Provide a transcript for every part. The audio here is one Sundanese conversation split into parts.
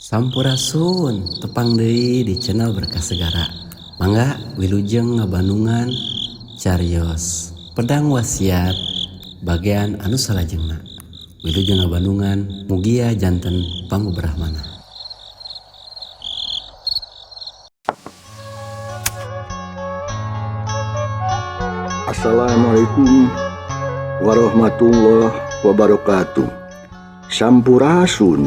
Sampurasun tepang deui di channel Berkah Segara. Mangga wilujeng ngabandungan carios pedang wasiat bagian anu salajengna. Wilujeng ngabandungan mugia janten pangguberahmana. Assalamualaikum warahmatullahi wabarakatuh. Sampurasun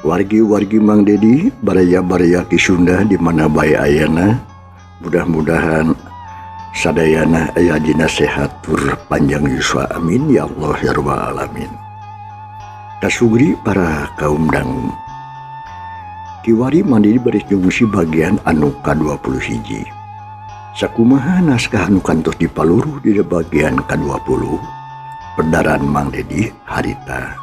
wargi-wargi Mang Dedi, baraya-baraya ki Sunda di mana bae ayana. Mudah-mudahan sadayana aya dina sehat tur panjang yuswa, amin ya Allah ya rabbal alamin. Kasugri para kaum dangu, kiwari Mang Dedi bari ngungsi bagian anu ka-21. Sakumaha naskah anu kantos dipaluruh di bagian ka-20. Pedaran Mang Dedi harita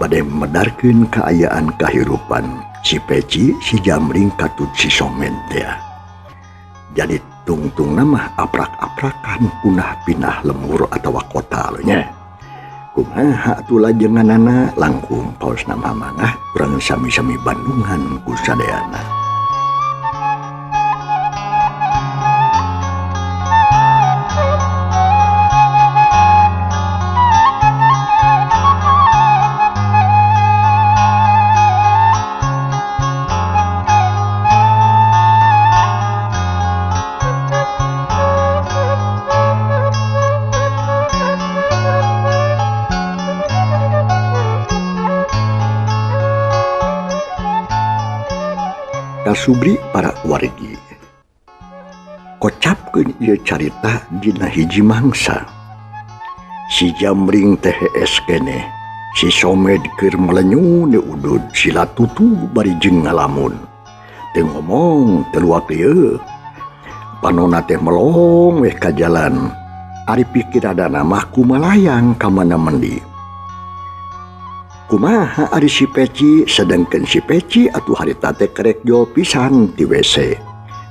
bade medarkeun kaayaan kahirupan si Peci, si Jamring, katut si Somed teh. Jadi tungtung nama aprak-aprakan punah pinah lemur atawa kota lo nya. Kumaha atuh lajenganana langkung paus nama mangah urang sami-sami bandungan ku sadayana. Kasubri para wargi, kocapkeun ieu carita dina hiji mangsa. Si Jamring teh kene, si Somed keur melenyu di udud, si Latutu bari jeung ngalamun. Teu ngomong teu luak ieu. Panonna teh melong weh ka jalan. Ari pikiradana mah kumalayang ka mana mendi. Kumaha ari si Peci, sedengkeun si Peci atuh harita teh kerek jol pisan di WC.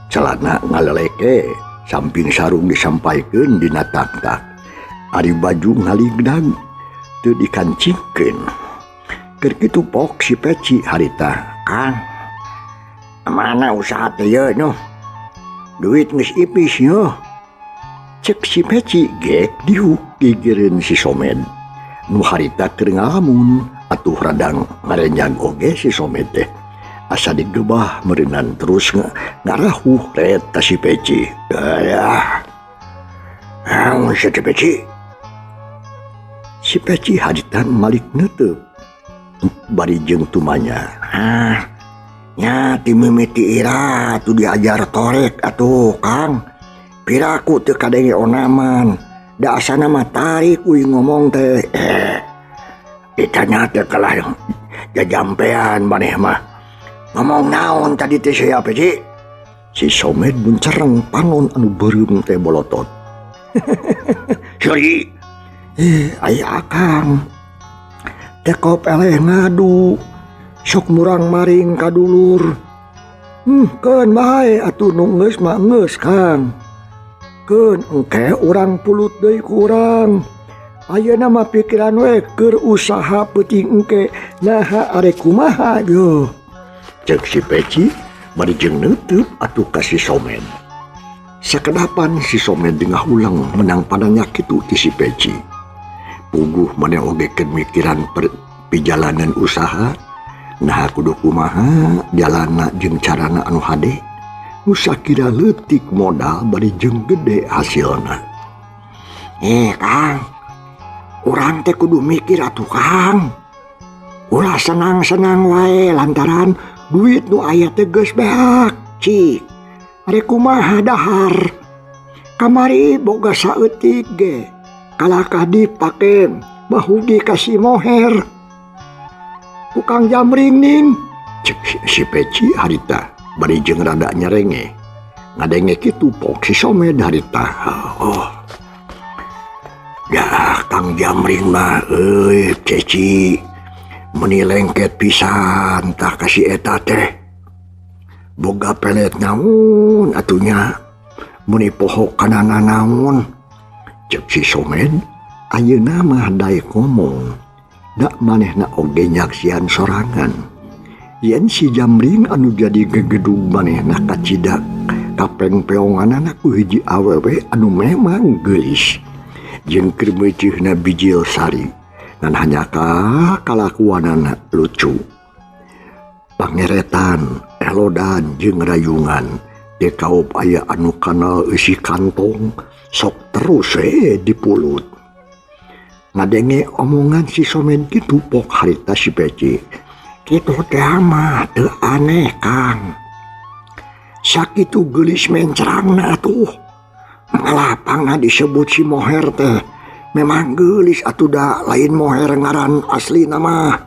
Celana ngaleleke, samping sarung disampaikeun dina tak-tak. Ari baju ngaligdag teu dikancingkeun. Keur kitu pok si Peci harita, "Kang, mana usaha teh ye noh? Duit geus ipis yo." Cek si Peci gek diuk gigireun si Somed. Nu harita keur ngalamun, atuh radang ngarenjang oge si Somed teh. Asa digebah meureunnan terus ngarahuh ret ka si Peci. "Aya. Naon si Peci?" Si Peci haditan malik neuteup. Bari jeung tumanya, nya ti mimiti ira tu diajar torek atuh Kang. Piraku teu kadenge onaman. Da asana mah tarik uing ngomong teh. Ditanya teh kalah jajampean maneh mah. Ngomong naon tadi teh saya Peci? Si Somed muncereng panon anu beureum teh bolotot. "Sori, aya Akang. Teko eleh ngadu. Sok murang maring ka dulur. Keun bae atuh nu geus mah geus Kang. Keun engke urang pulut deui ku urang. Ayeuna mah pikiran we keur usaha peuting engke naha are kumaha yo." Cek si Peci bari jeung neuteup atuh ka si Somed. Sakedapan si Somed dengah ulang menang padanya kitu ti si Peci. Puguh maneh oge keur mikiran pijalanan usaha, nah kudu kumaha jalanna jeung carana anu hade. Nu sakira leutik modal bari jeung gede hasilna. Kang, urang teh kudu mikir atuh Kang. Ulah senang-senang wae lantaran duit nu aya teh geus beak, cik. Are kumaha dahar. Kamari boga saeutik ge. Kalakah dipake bahugi kasih moher. Tukang Jamring ning, cek si Peci harita bari jeung rada nyerenge. Ngadenge kitu pok si Somed harita. Ya Kang Jamring mah euy Ceci meni lengket pisan tah kasih eta teh. Boga pelet naon atunya meni poho kanana naon. Cek si Somed ayeuna mah daek ngomong. Da manehna oge nyaksian sorangan. yen si Jamring anu jadi gegedung manehna kacidak kapeng peongan ku hiji awewe anu memang geulis jeung keur meuceuna bijil sari ngan hanyaka kalakuanana lucu. Pangeretan, elodan jeung rayungan di kaup aya anu kana isi kantong sok terus dipulut. Ngadenge omongan si Somed kitu pok harita si Peci. Kitu teh mah teu aneh Kang. Sakitu geulis mencrangna atuh. Malapangna disebut si Moher teh memang geulis atuh da lain Moher ngaran aslina mah.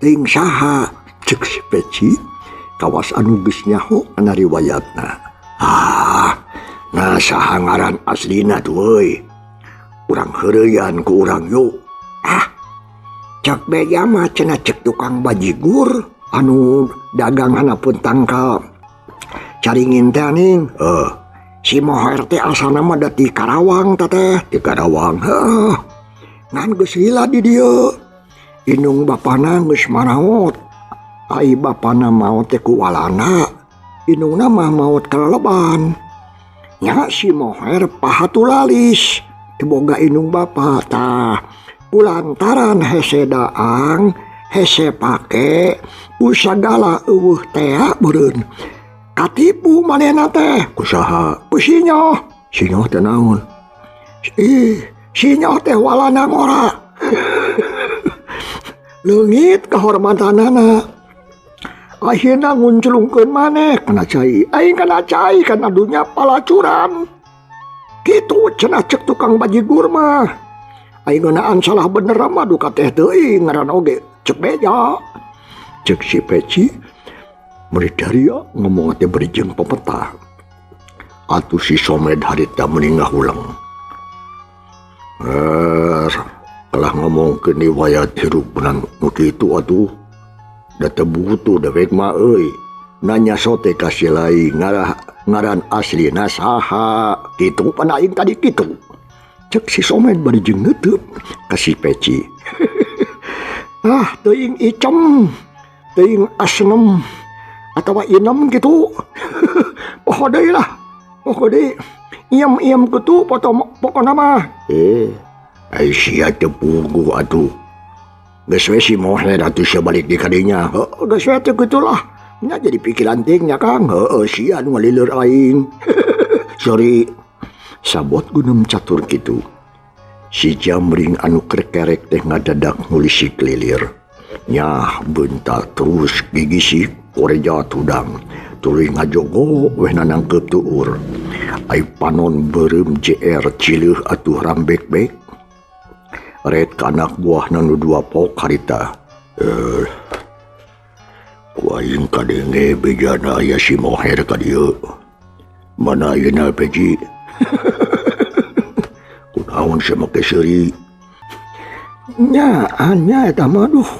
Teuing saha cek si Peci kawas anu geus nyaho kana riwayatna. Nah saha ngaran aslina tuh euy. Urang heureuyan ku urang yuk. Cek beja mah cenah cek tukang bajigur anu daganganna pun tangkal caringin teh aning. Si Moher teh asalna mah da ti Karawang teh, ti Karawang. Ngan geus lila di dieu. Indung bapana geus maraot. Ai bapana maot teh ku walana. Indungna mah maot kaleleban. Nya si Moher pahatulalis. Boga indung bapa tah pulantaran hese daang hese pake usagala eueuh teh beureun katipu manehna teh kusaha ku sinyoh teh naon sinyoh teh walana ngora leungit kahormatanana akhirna ngunclungkeun maneh kana cai aing kana cai kana dunya palacuran. Gitu cenah cek tukang bajigur mah. Aing ngeunaan salah bener mah duka teh teuing ngaran oge cek beja. Cek si Peci meuli daria ngomong teh berijeng pepetah. Atuh si Somed harita meningah ulang. Telah ngomongkeun riwayat hirup benan nu kitu atuh. Da teu butuh dewek mah euy. Nanya sote kasih lain ngaran asli nasaha gitu pan aing tadi gitu. Cek si Somed bari jeung ngeuteut ka si Peci. Teuing icem, teuing asnem atawa inem gitu. Poho deui lah. Poho deui. Iem kitu pokona mah. Ai sia teu pugu atuh. Geus we si Moher atuh sabalik di kadinya. Geus we teh kitulah. Nya jadi pikiran tingnya Kang. Sia anu ngalileur aing. Sorry. Sabot gunem catur kitu. Si Jamring anu kerek teh ngadadak ngulisi kelilir. Nyah bental terus gigisi koreja tudang. Tuluy ngajogo weh nanangkeup tuur. Ai panon beureum JR cileuh atuh rambek-bek. Ret ka anak buahna nu dua pok harita. Ku aing kadenge bejana aya si Moher ka dieu. Mana ayeuna Peci? Kunaon samake seuri? Nya eta mah duh.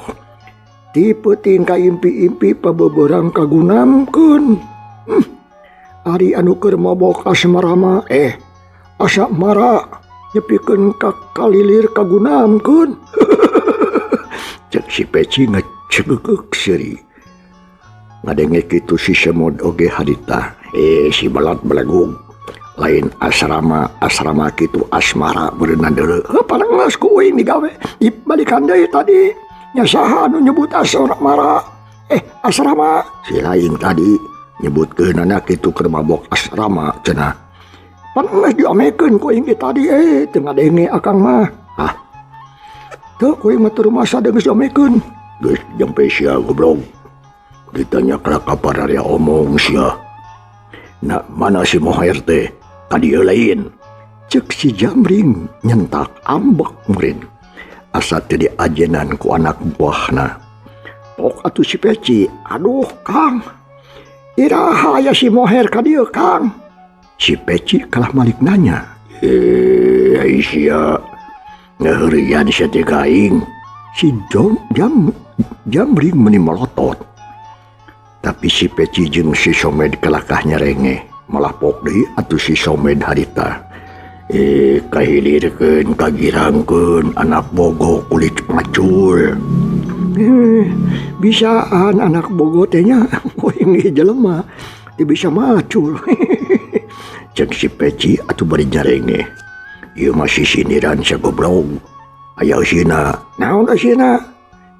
Ti peuting ka impi-impi pabeberang kagunamkeun. Ari anu keur mabok asmara mah asa mara nyepikeun ka kalilir kagunamkeun. Cek si Peci ngacegek seuri. Ngadenge kitu si Semod oge harita. Si balat belagung. Lain asrama kitu asmara beunang deuleu. Parangeus ku uing digawe. Balikan deui tadi. Nya saha anu nyebut asmara? Asrama. Si lain tadi nyebutkeunana kitu keur mabok asrama cenah. Parangeus diomekeun ku uing tadi teu ngadenge akang mah. Teu ku uing mah teu rumasa geus diomekeun. Geus jempe sia goblok. Ditanya kelaka pararea omong sia. Nak mana si Moher teh? Kadieu lain. Cek si Jamring nyentak ambek meureun. Asa teu diajenan ku anak buahna. Pok atuh si Peci. Aduh Kang. Iraha aya si Moher ka dieu Kang. Si Peci kalah malik nanya. Ai sia. Ngaheureuyan sia teh ka aing. Si Jamring meuni melotot. Tapi si Peci jeung si Somed kelakah nyerenge. Malah pok deui atuh si Somed harita. Kahilirkeun kagirangkeun anak bogo kulit macul. Bisaan anak bogotenya ini jelema dia bisa macul. Cek si Peci atuh bari jarenge. Ieu masih siniran sia goblok. Aya sina, naon asina?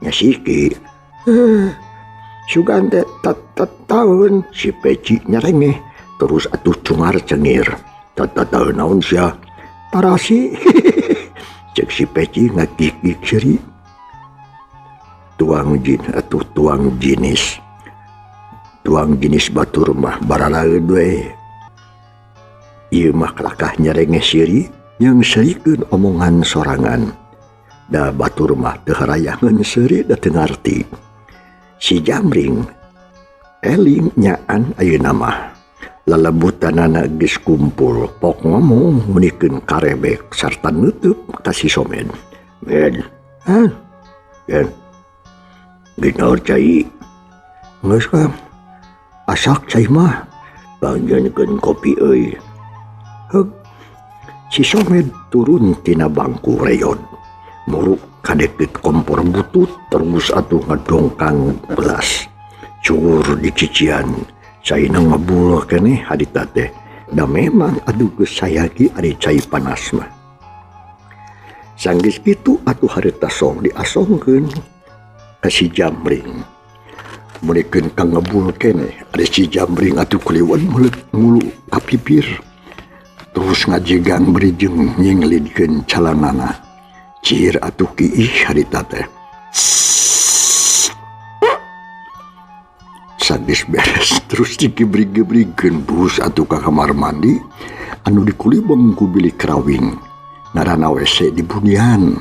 Nya siki. Sugan teh tahun si Peci nyarenge terus atuh cungar cengir. Tahun naon sia? Tarasi. Cek si Peci ngakik-kik seri. Tuang jenis batur mah baralaeun we. Ieu mah kelakah nyarenge siri yang serikeun omongan sorangan. Da batur mah teu harayangeun seuri da teu ngarti. Si Jamring eling nyaan ayeuna mah lalebutanana geus kumpul pok ngomong munikeun karebek sarta nutup ka si Somed. Men, ben bener cai. Geus ka asak cai mah panjenenkeun kopi euy. Si Somed turun tina bangku reyon, muruk kadeket kompor butut terus atuh ngadongkang belas. Cur di cician, saina ngabul keneh hadita teh. Da memang aduh geus sayagi ari cai panas mah. Sanggis kitu atuh harita sok diasongkeun ka si Jamring. Mulikeun ka ngabul keneh, ari si Jamring atuh kuliwan mulu ka pipir. Terus ngajegang berijeng nyinglidkeun calanana. Cir atuh kiih harita teh. Sadis beres terus digebrig-gebrigkeun bus atuh ka kamar mandi anu dikulibeng ku bilik krawing. Ngaranna WC di bunian.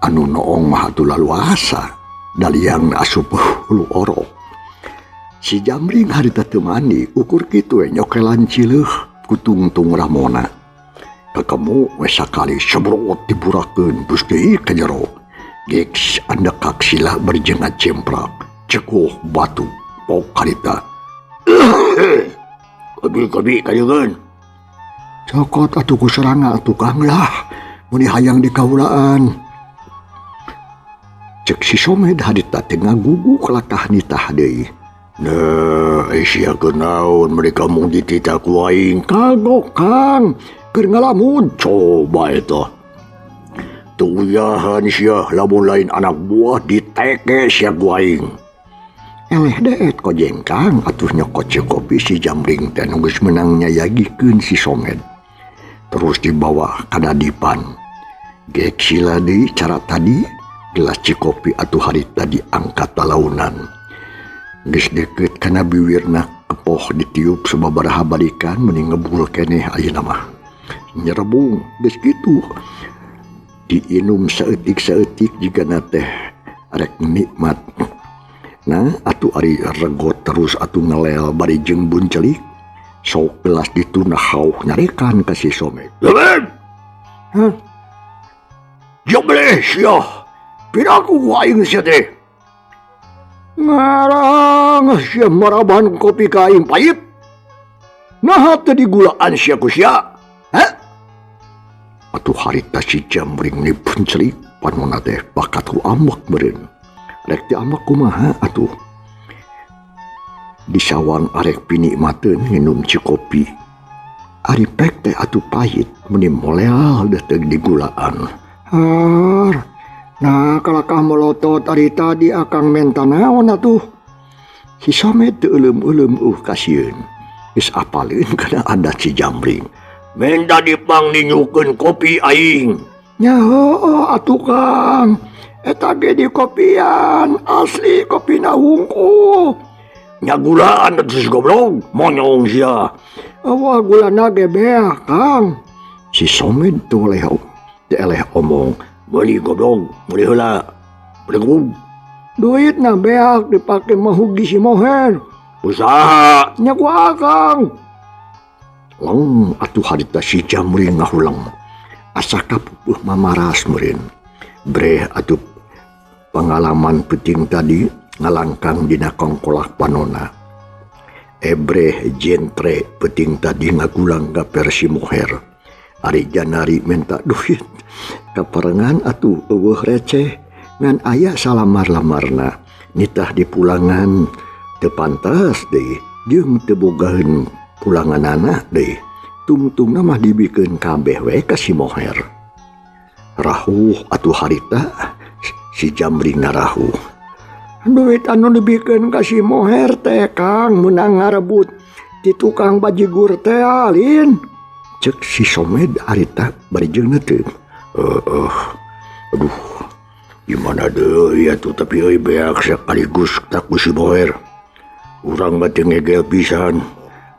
Anu noong mah atuh laluasa daliang asup hulu orok. Si Jamring harita teu mandi ukur kitu we nyokelan cileuh ku tungtung Ramona. Kakemu we sakali sebrot diburakeun terus deui ka jero. Geks andekak sila berjengat cemprak cekoh batu pok harita. Kobi kajeungeun. Cokot atuh ku seranga tukang lah muni hayang dikaulaan. Cek si Somed harita teh ngagugu kelakah nitah deui. Nah, sia kenaon mereka mung ditita ku aing kagok Kang. Keur ngalamun coba eta. Tuyahan sia lamun lain anak buah diteke sia ku aing. Eleh deet ko jengkang atuh nyokot kopi si Jamring teh nu geus meunang nyayagikeun si Somed. Terus dibawa ka dadipan. Gek sila deui cara tadi gelas cikopi atuh harita diangkat talaunan. Geus deukeut kana biwirna kepoh ditiup sababaraha balikan mending ngebul keneh ayeuna mah. Nyerebung geus kitu. Diinum saeutik-saeutik jigana teh rek nikmat. Nah, atuh ari regot terus atuh ngelel bari jeung buncelik. Sok gelas dituna hauh nyarekan ka si Somed. Lemen! Hah? Jobleh sia. Piraku ku aing sia teh. Ngarang sia maraban kopi ka aing pait. Naha teu digulaan sia ku sia? Hah? Atuh harita si Jamring ni puncelik panonna teh bakat ku ambek meureun. Rek ti ambek kumaha atuh. Disawang arek pinikmateun nginum cikopi. Ari pek teh atuh pahit meni moleal teh teu digulaan. Har. Nah, kalakah melotot ari tadi akang menta naon atuh. Si Somed teu euleum-euleum kasieun. Geus apaleun kana adat si Jamring. Menta dipang ninyukeun kopi aing. Nya heueuh atuh Kang. Eta ge di kopian asli kopina hungkul. Nya gulaan atuh si goblok, monyong sia. Wah gulana ge beah Kang. Si Somed teu eleh omong. Beli godong, beli heula, beli gub. Duit na beak dipake mahugi si Moher. Usaha. Nya ku akang. Lang atuh harita si Jamring ngahulang. Asa kapupuh mamaras meureun. Breh atuh pengalaman penting tadi ngalangkang dina kongkolak panona. Ebreh jentre penting tadi ngagulang ka versi Moher. Ari janari menta duit kaparengan atuh eueuh receh ngan aya salamar-lamarna nitah di pulangan teu pantes deui jeung teu bogaheun pulangan anak deui tungtungna mah dibikeun kabeh we ka si moher. Rahuh atuh harita si Jamring ngarahuh. Duit anu dibikeun ka si moher teh Kang meunang ngarebut ti tukang bajigur teh alin. Cek si Somed harita bari jeung teu. Aduh, gimana deui atuh tapi euy beak sakaligus tak ku si moher. Urang mah teu ngegel pisan.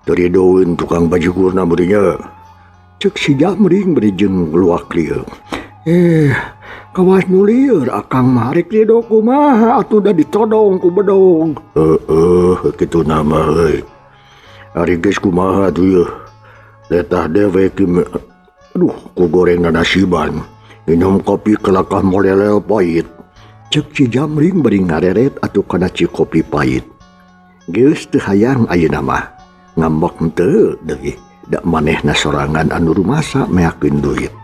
Teridoeun tukang bajigurna beudinya. Cek si Jamring bari jeung luak lieu. Kawas nu lieur akang mah rek ridho kumaha atuh da ditodong ku bedog. Kitu nama euy. Ari geus kumaha tuh yeuh. Letah dewe aduh ku gorengna nasiban. Minum kopi kelakah molelel pait. Cek si Jamring bari ngareret atuh kana ci kopi pait. Geus teu hayang ayeuna mah. Ngambek henteu deui. Da manehna sorangan anu rumasa meakeun duit.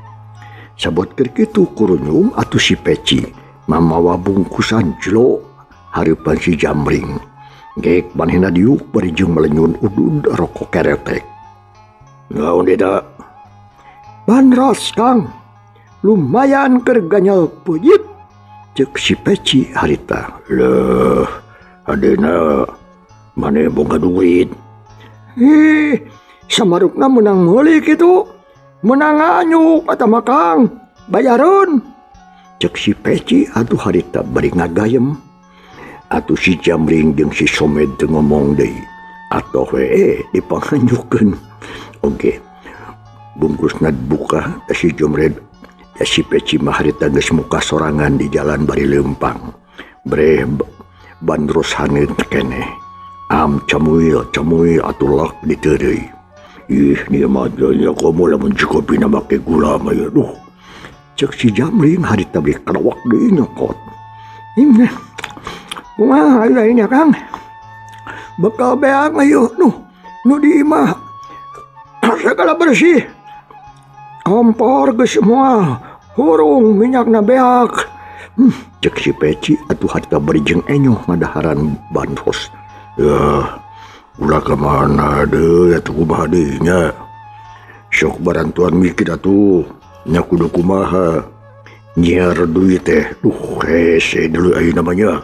Sabot keur kitu kurunyum atuh si Peci mamawa bungkusan jelo hareupan si Jamring. Geek manehna diuk bari jeung melenyun udud rokok keretek. Naon eta? Bandros Kang. Lumayan keur ganyel peujit. Ceuk si Peci harita. Leuh, adena maneh boga duit. Samarukna menang meuli kitu. Menang anyuk eta mah Kang, bayareun. Cek si Peci atuh harita bari ngagayem. Atuh si Jamring jeung si Somed teu ngomong deui. Atoh we dipanganyukeun. Oge. Bungkusna dibuka si Jamred. Si Peci mah harita geus muka sorangan di jalan bari leumpang. Breh bandros haneut keneh. Am camuil atuh lak diteureuy. Ih, ni madanya kamu lamun cikopina make gula mah ya. Duh. Cek si Jamring harita beli kerawak deui nyokot. Ini. Kumaha lain ya Kang? Bekal beak mah yeuh. Duh, nu di imah. Segala bersih. Kompor geus semua. Hurung minyakna beak. Cek si Peci atuh harita bari jeung enyoh ngadaharan bandros. Ya. Ulah kemana deh, atuh kumaha deui nya. Sok barantuan mikir atuh, nya kudu kumaha. Nyiar duit teh, hese dulu ayeuna namanya.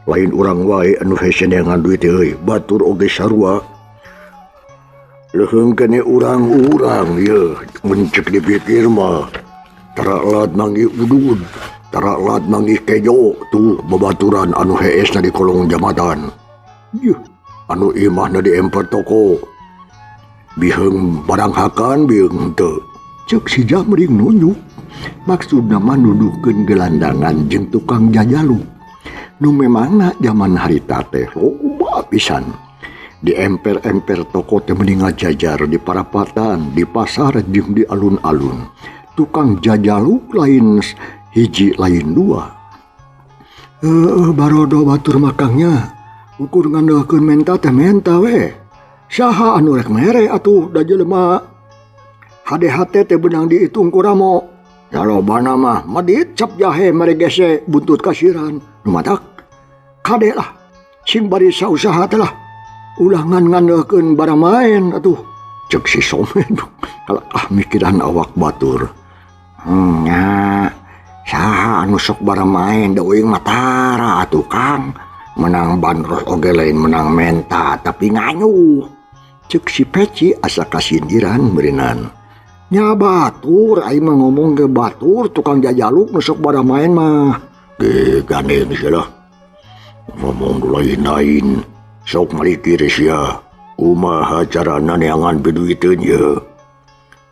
Lain urang wae anu hese neangan duit teh euy, batur oge sarua. Leuheung keneh urang-urang ye, mun ceuk dipikir mah. Tara lat manggih udud, tara lat manggih kejo tuh babaturan anu heesna di kolong jambatan. Yuh. Anu imahna di emper toko. Biheung barang hakan biheung henteu. Ceuk si Jamring nunjuk. Maksudna mah nuduhkeun gelandangan jeung tukang jajalu. Nu memangna zaman harita teh loba pisan. Di emper-emper toko teh mending ngajajar di parapatan, di pasar jeung di alun-alun. Tukang jajalu lain hiji lain dua. Barodo batur makangnya. Ukur ngandalkeun menta teh menta we. Saha anu rek mere atuh da jelema. HDHT teh beunang diitung ku ramo. Salobana mah madit cap jahe mere gese buntut kasiran. Nu matak kade lah. Sing bari sausaha teh lah. Ulangan ngandalkeun barang main atuh. Cek si Somed kalakah mikiran awak batur. Nya saha anu sok barang main da uing matara atuh Kang. Menang bandros oge lain menang menta tapi nganyuh. Cek si Peci asa kasindiran beurinan. Nya batur aing mah ngomong ke batur tukang jajaluk nu sok bara main mah. Gandeng sia lah. Ngomong lain-lain sok malikir sia. Kumaha carana neangan piduiteun ye.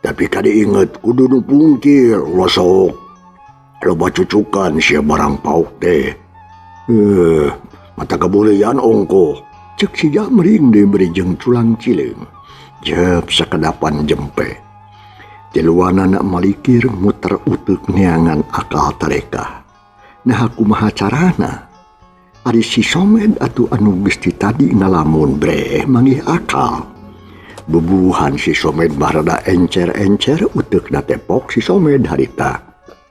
Tapi kade inget kudu nu pungkil losok. Loba cucukan sia barang pauk teh. Mata kabuleyan ongko. Cek si Jamring diberi jeung culang cileung. Jep sakedapan jempe. Tiluana nak malikir muter utek neangan akal tareka. Nah kumaha carana? Ari si Somed atuh anu geus tadi ngalamun bre manggih akal. Bubuhan si Somed barada encer-encer utek na tepok si Somed harita.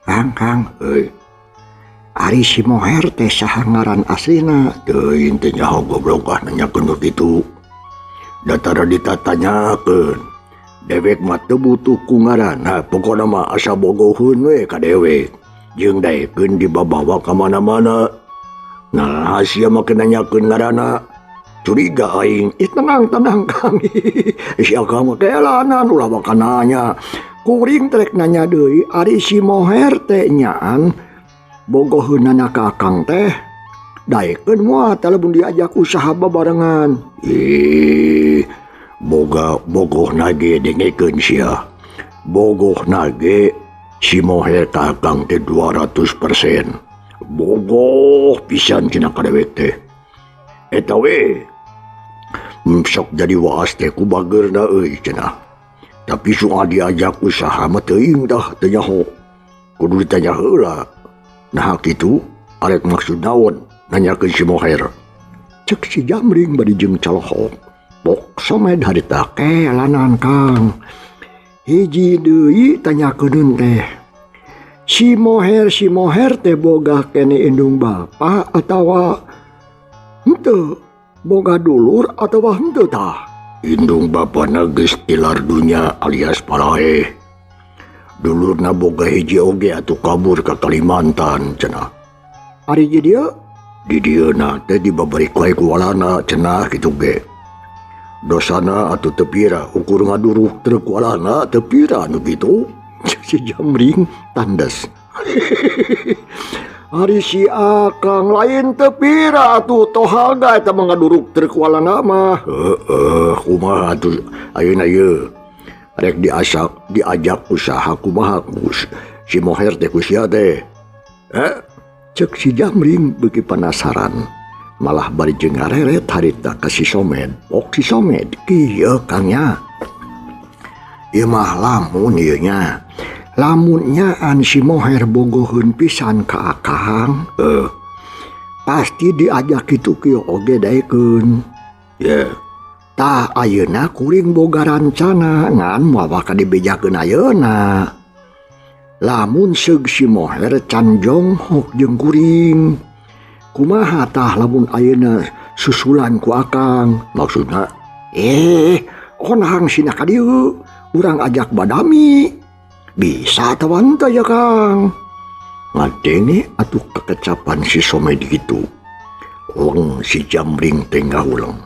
Kang, euy. Ari si Moher teh saha ngaran aslina? Teu intinya goblok nanya kenut itu. Datara ditatanyakeun. Dewek mah teu butuh ku ngaranna, pokona mah asa bogoheun we ka dewek. Jeung daekeun dibabawa ka mana-mana. Nah, sia mah nanyakeun ngaranna. Curiga aing, tenang Kang. Sia Kang mah keelanan ulah bakal nanya. Kuring trek nanya deui, ari si Moher teh nyaan bogoheunana ka Akang teh daekeun moal talebun diajak usaha babarengan. Bogohna ge dengekeun sia. Bogohna ge si Moher ka Akang teh 200%. Bogoh pisan cenah kadewek teh. Eta we sok jadi waas teh ku bageurna euy cenah. Tapi soal diajak usaha mah teuing dah teu nyaho. Kudu ditanya heula. Nah kitu arek maksud naon nanyakeun si Moher. Cek si Jamring bari jeung Colohok. Pok somed harita keelanan Kang. Hiji deui tanyakeun teh. Si Moher teh boga kene indung bapa atawa henteu? Boga dulur atawa henteu tah? Indung bapana geus tilar dunya alias parahe. Dulurna boga hiji oge atuh kabur ka Kalimantan cenah. Ari di dieu? Di dieuna teh dibabari wae ku walana cenah kitu ge. Dosana atuh teu pira ukur ngaduruk trek walana teu pira anu kitu. Si Jamring tandas. Ari si Akang lain teu pira atuh tohaga eta mah ngaduruk trek walana mah. Kumaha atuh ayeuna ieu? Rek diajak usaha kumaha si Moher teh ku sia teh. Cek si Jamring beuki penasaran. Malah bari jeung ngareret harita ka si Somed. Pok si Somed kieu Kang nya. Ieu mah lamun ieu nya. Lamun nyaan si Moher bogoheun pisan ka Akang. Pasti diajak kitu kieu oge daekeun. Tah ayeuna kuring boga rancana ngan moal bakal dibejakeun ayeuna. Lamun seug si Moher can jonghok jeung kuring. Kumaha tah lamun ayeuna susulan ku Akang? Maksudna, onang sina ka dieu, urang ajak badami. Bisa tawan teh ya Kang. Ngadenge atuh kekecapan si Somed gitu. Leng si Jamring teh ngahuleng.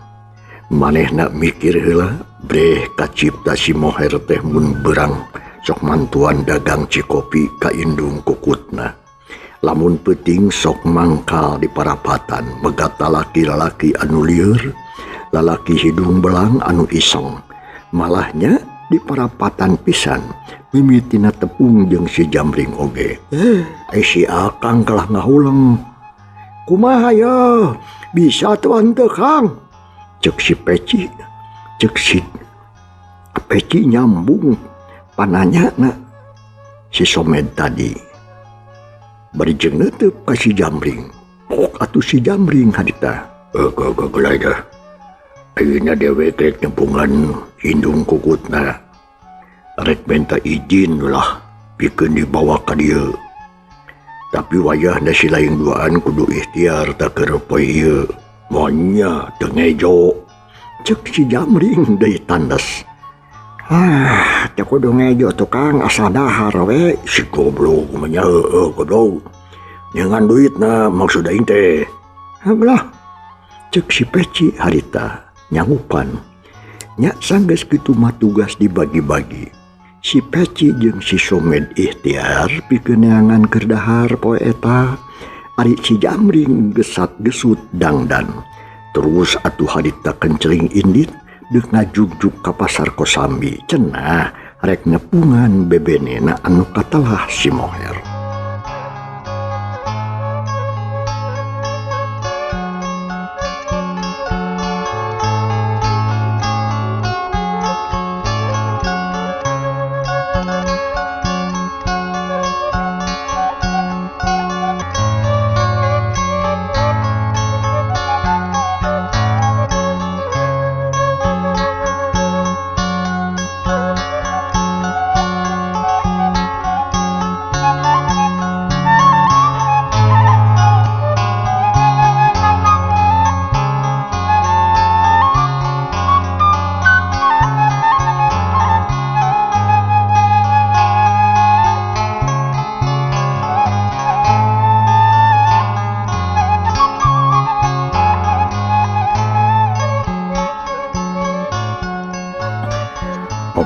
Manehna mikir heula, breh kacipta si Moher teh mun beurang sok mantuan dagang cikopi ka indung kukutna. Lamun peuting sok mangkal di parapatan megata laki-laki anu lieur, lalaki hidung belang anu iseng. Malahnya di parapatan pisan mimitina tepung jeung si Jamring oge. Si Akang kalah ngahuleng. Kumaha ya? Bisa tuan teu Kang? Cek si Peci nyambung pananyana si Somed tadi. Bari jeung neuteub ka si Jamring. Pok atuh si Jamring harita. Gelai dah. Ayeuna dewek rek nempungan indung kukutna. Rek minta izin lah pikeun dibawa ka dieu. Tapi wayahna si laing duaan kudu ikhtiar tak keur poe ieu. Monya teu ngejo. Cek si Jamring deui tandas. Teu kudu ngejo tuh Kang, asal dahar we. Si goblok mah nya goblok. Nyangan duitna maksud aing teh. Belah. Cek si Peci harita nyangupan. Nya sanggeus kitu mah tugas dibagi-bagi. Si Peci jeung si Somed ikhtiar pikeun neangan keur dahar poe eta. Ari si Jamring gesat-gesut dangdan. Terus atuh harita kencring indit deuk ngajugjuk ka pasar Kosambi. Cenah rek nepungan bebenena anu katalah si Moher.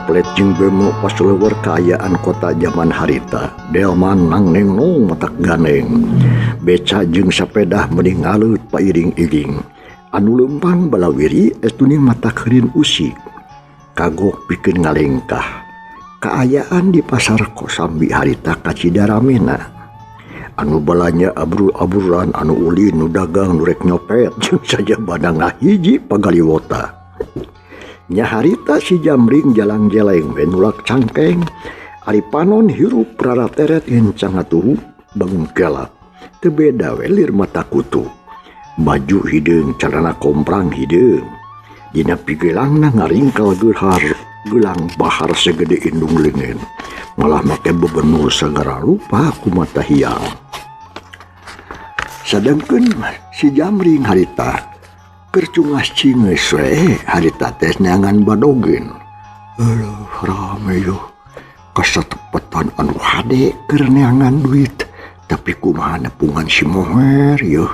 Plet jeung bemo pas leuweur kaayaan kota zaman harita. Delman nang nengnong matak ganeng. Beca jeung sapedah mending ngalut pairing-iring. Anu lempang balawiri etuning matak heureun usik. Kagok pikeun ngalengkah. Kaayaan di pasar Kosambi harita kacidaramena. Anu balanya abur-aburan, anu ulin, nu dagang, nu rek nyopet, jeung saja badang hiji pagaliwota. Nya harita si Jamring jalang-jeleng menulak cangkeng. Ari panon hirup prarateret encang atuh bangun kelap. Teu beda we lir mata kutu. Baju hideung carana komprang hideung. Dina pigelangna ngaringkal gelang bahar segede indung leungeun. Malah make bebenul sagara rupa ku mata hiang. Sadengkeun si Jamring harita kercungas cingeus we harita tes neangan badogen. Aduh rame yo. Kasatepetan anu hade keur neangan duit. Tapi kumaha nepungan si moher yo.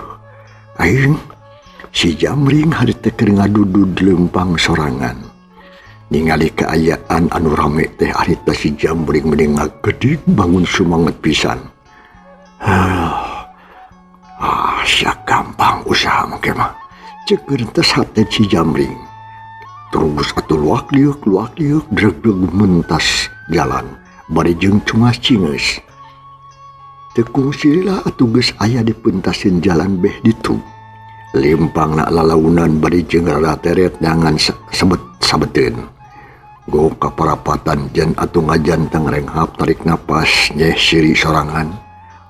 Aing si Jamring harita keur ngadudud leumpang sorangan. Ningali keayaan anu rame teh harita si Jamring mending ngagedik bangun sumanget pisan. Sia gampang usaha make mah. Ceker teh hate si Jamring. Terus atuh luak liuk dreg-dreg mentas jalan. Bari jeung cungas cingeus. Teu kungsirila atuh geus aya di pentasin jalan beh ditu. Lempangna lalaunan bari jeung rarateret nyangan sabeteun. Go kaparapatan jan atuh ngajanteng renghap tarik napas nyeh siri sorangan.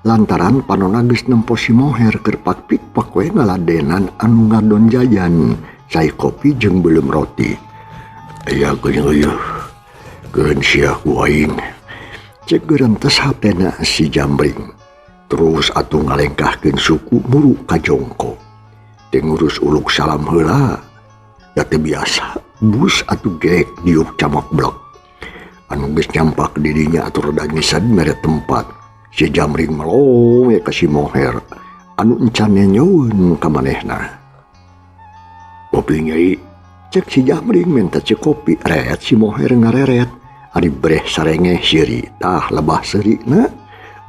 Lantaran panonna geus nempo si moher keur pakpik-pak we ngaladenan anu ngadon jajan, cai kopi jeung beuleum roti. Aya geuning keun sia ku aing. Cek geurentes hatena si Jamring. Terus atuh ngalengkahkeun suku muru ka jongko. Teu ngurus uluk salam heula. Da teu biasa bus atuh geek diuk camak blok. Anu geus nyampak didinya atuh rada ngisan mere tempat. Si Jamring meloe ka si moher anu encan nyenyeun ka manehna. Kopi nyai, cek si Jamring minta cek kopi ret si moher ngareret. Ari breh sarengeh siri tah lebah serina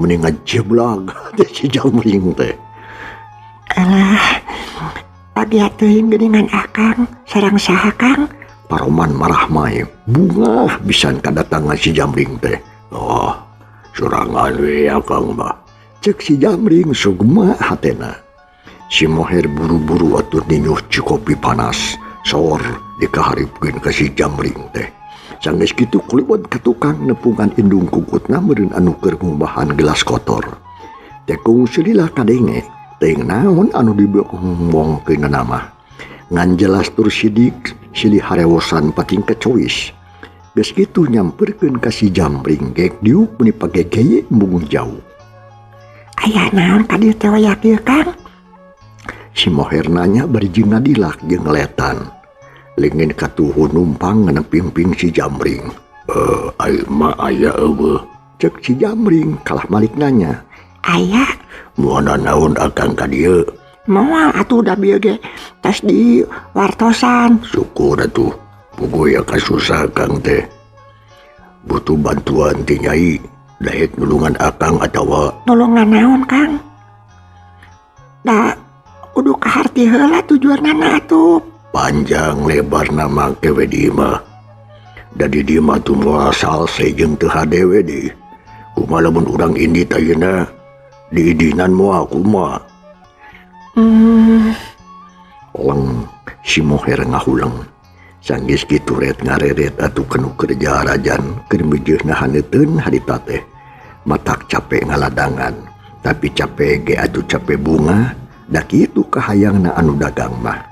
mending ngajeblag teh si Jamring teh. Alah, pagi atuh geuningan akang sareng saha kang? Paroman marah mae bunga bisan kadatangan si Jamring teh. Oh, sorangan we akang mah. Cek si Jamring sugema hatena. Si moher buru-buru atuh ninyuh kopi panas. Sor dikaharipkeun ka si Jamring teh. Sanggeus kitu kuliwat ka tukang nepungan indung kukutna meureun anu keur ngumbahan gelas kotor. Teh kungsilila kadenge teuing naon anu dibohong-bohongkeunna mah. Ngan jelas tur sidik silih harewosan pating kecois. Geus kitu nyamperkeun ka si Jamring geek diuk meni pagegeye embung jauh. Aya naon ka dieu teh wayak ieu kang? Si moher nanya bari jeung ngadilak jeung ngeletan. Leungin katuhun numpang nganepimping si Jamring. Ai mah aya eueuh. Cek si Jamring kalah malik nanya. Aya. Moana naon akang ka dieu? Moal atuh da bieu ge tos di wartosan. Syukur atuh. Puguh ya kasusah akang teh. Butuh bantuan ti nyai. Daek nulungan akang atawa nulungan naon kang? Da kudu kaharti heula tujuanna atuh. Panjang lebar nama kewe di mah. Da di dieu mah tuh moal salse jeung teu hade we di. Kumaha lamun urang indit ayeuna di idinan moal kumaha? Leng si moher ngahuleng. Sanggeus kitu ret ngareret atuh kenu kerja rajan keur mijeuhna haneuteun harita teh. Matak capek ngaladangan, tapi capek ge atuh capek bunga. Da kitu kahayangna anu dagang mah.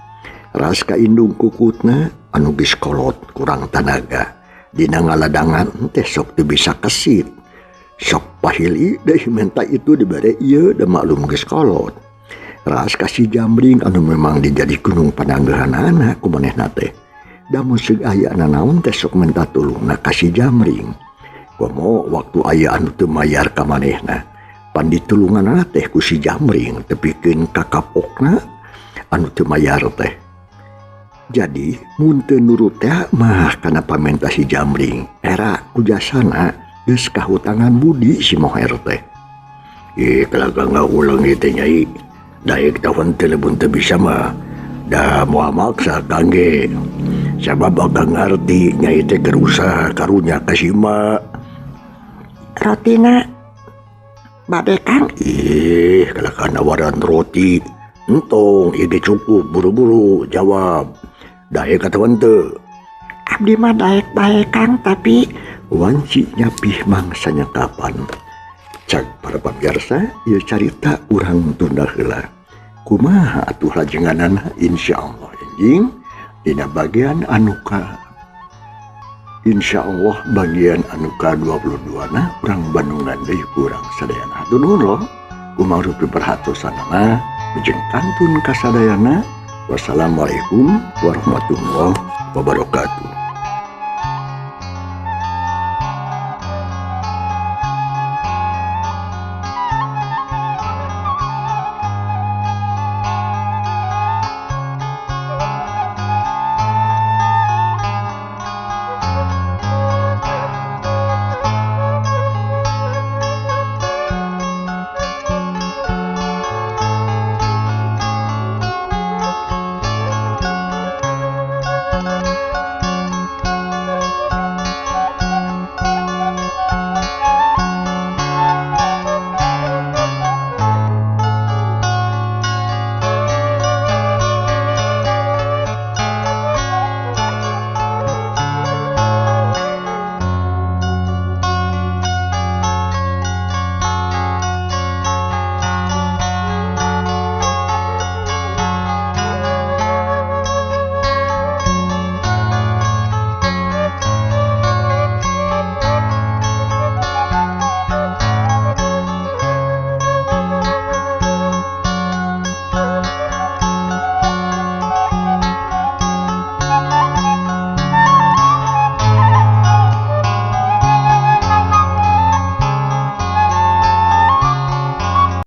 Ras ka indung kukutna anu geus kolot kurang tanaga. Dina ngaladangan teh sok teu bisa kesit. Sok pahili deui menta itu dibere ieu da maklum geus kolot. Ras ka si Jamring anu memang dijadi gunung pananggehanana ku manehna teh. Da musik aya nanaon teh sok menta tulungna ka si Jamring. Komo waktu aya anu teu mayar ka manehna. Pan ditulunganna teh ku si Jamring tepikeun ka kapokna anu teu mayar teh. Jadi munteu nurut teh mah kana pamenta si Jamring era kujasana geus kahutangan budi si Moher teh. Kelaga ngaulang itu nyai daek tahun telepon teu bisa mah dah moal maksa kangge sabab bakal ngarti nyai teh kerusa karunya kasima Rotina bade Kang. Kelaga nawaran roti entong ide cukup buru-buru jawab daek katawan teu Abdi mah daek bae Kang, tapi wanci nyapih mangsanya kapan. Cak para pamirsa, ieu carita urang tunda heula. Kumaha atuh lajenganana insyaallah anjing dina bagian anuka. Insyaallah bagian anuka 22 na urang Bandungan deui urang sadayana. Hatur nuhun loh. Kumangrupi perhatosanana jeung kantun kasadayana. Wassalamualaikum warahmatullahi wabarakatuh.